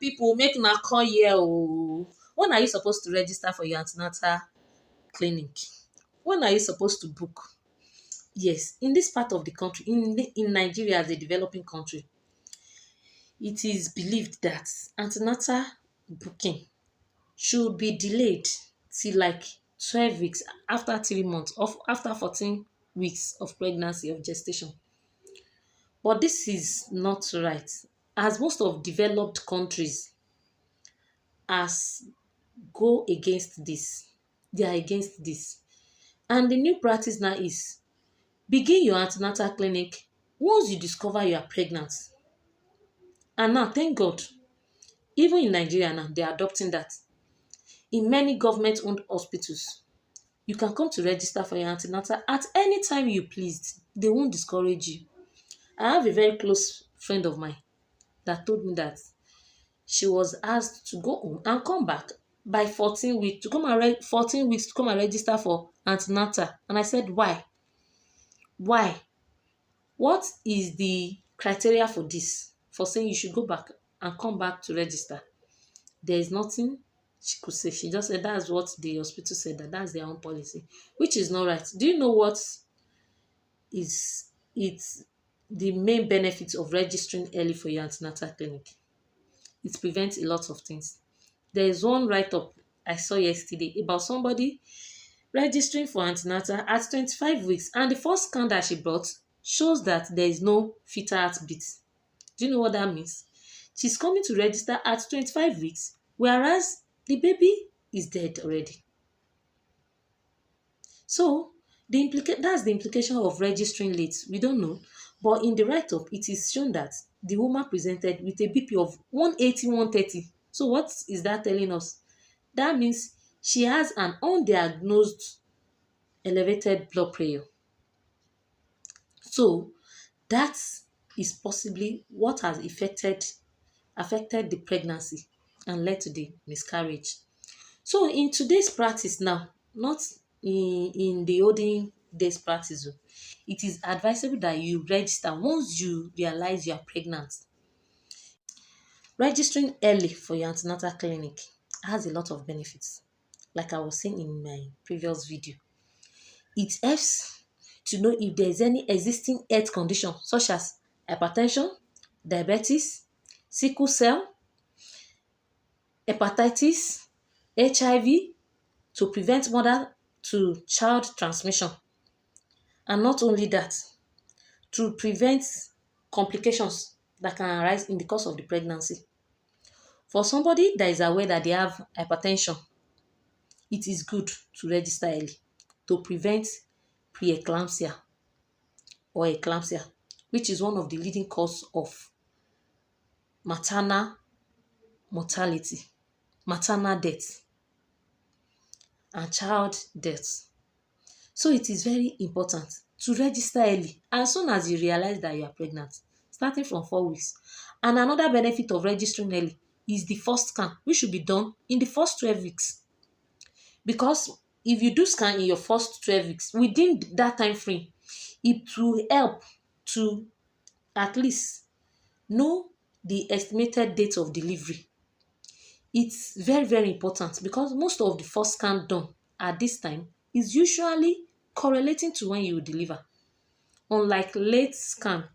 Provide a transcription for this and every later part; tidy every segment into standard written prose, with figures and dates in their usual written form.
People make na come here. Oh, when are you supposed to register for your antenatal clinic? When are you supposed to book? Yes, in this part of the country, in Nigeria as a developing country, it is believed that antenatal booking should be delayed till like 12 weeks after 3 months of after 14 weeks of pregnancy of gestation. But this is not right, as most of developed countries as go against this. They are against this. And the new practice now is begin your antenatal clinic once you discover you are pregnant. And now, thank God, even in Nigeria now, they are adopting that. In many government-owned hospitals, you can come to register for your antenatal at any time you pleased. They won't discourage you. I have a very close friend of mine that told me that she was asked to go home and come back by 14 weeks to come and 14 weeks to come and register for antenatal. And I said, why? Why? What is the criteria for this? For saying you should go back and come back to register? There is nothing she could say. She just said that's what the hospital said, that's their own policy, which is not right. Do you know what is it's the main benefits of registering early for your antenatal clinic? It prevents a lot of things. There is one write-up I saw yesterday about somebody registering for antenatal at 25 weeks, and the first scan that she brought shows that there is no fetal heartbeat. Do you know what that means? She's coming to register at 25 weeks, whereas the baby is dead already. So that's the implication of registering late. We don't know. But in the write-up, it is shown that the woman presented with a BP of 180, 130. So what is that telling us? That means she has an undiagnosed elevated blood pressure. So that is possibly what has affected the pregnancy and led to the miscarriage. So in today's practice now, not in the olden days practice, it is advisable that you register once you realize you are pregnant. Registering early for your antenatal clinic has a lot of benefits. Like I was saying in my previous video, it helps to know if there is any existing health condition such as hypertension, diabetes, sickle cell, hepatitis, HIV, to prevent mother to child transmission. And not only that, to prevent complications that can arise in the course of the pregnancy. For somebody that is aware that they have hypertension, it is good to register early to prevent preeclampsia or eclampsia, which is one of the leading causes of maternal mortality, maternal death, and child death. So it is very important to register early as soon as you realize that you are pregnant, starting from 4 weeks. And another benefit of registering early is the first scan, which should be done in the first 12 weeks. Because if you do scan in your first 12 weeks, within that time frame, it will help to at least know the estimated date of delivery. It's very, very important because most of the first scan done at this time is usually correlating to when you will deliver. Unlike late scan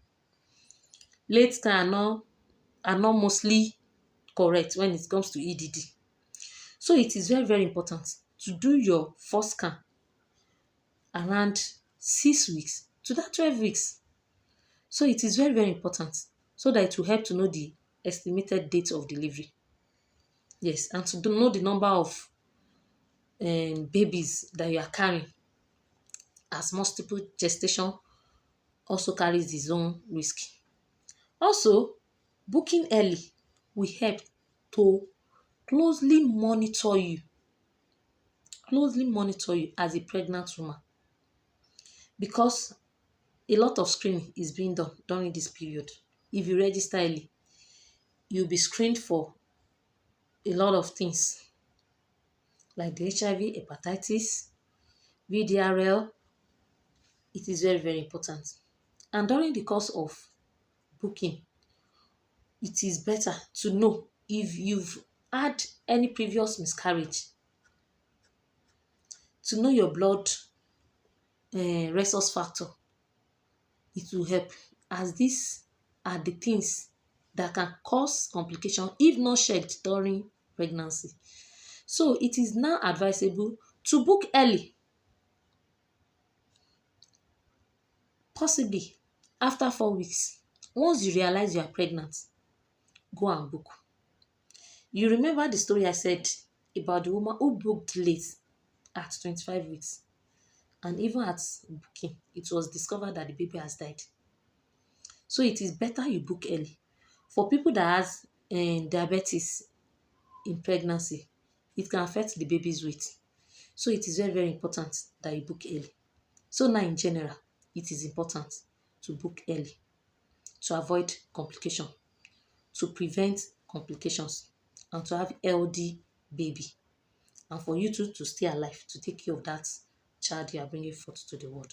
are not mostly correct when it comes to EDD. So it is very, very important to do your first scan around 6 weeks to that 12 weeks. So it is very, very important so that it will help to know the estimated date of delivery. Yes, and to know the number of babies that you are carrying, as multiple gestation also carries its own risk. Also, booking early will help to closely monitor you as a pregnant woman, because a lot of screening is being done during this period. If you register early, you'll be screened for a lot of things like the HIV, hepatitis, VDRL. It is very, very important. And during the course of booking, it is better to know if you've had any previous miscarriage, to know your blood resource factor, it will help, as these are the things that can cause complication if not checked during pregnancy. So it is now advisable to book early, possibly after 4 weeks. Once you realize you are pregnant, go and book. You remember the story I said about the woman who booked late at 25 weeks, and even at booking, it was discovered that the baby has died. So it is better you book early. For people that has diabetes in pregnancy, it can affect the baby's weight. So it is very, very important that you book early. So now in general, it is important to book early to avoid complication, to prevent complications, and to have healthy baby, and for you to stay alive to take care of that child you are bringing forth to the world.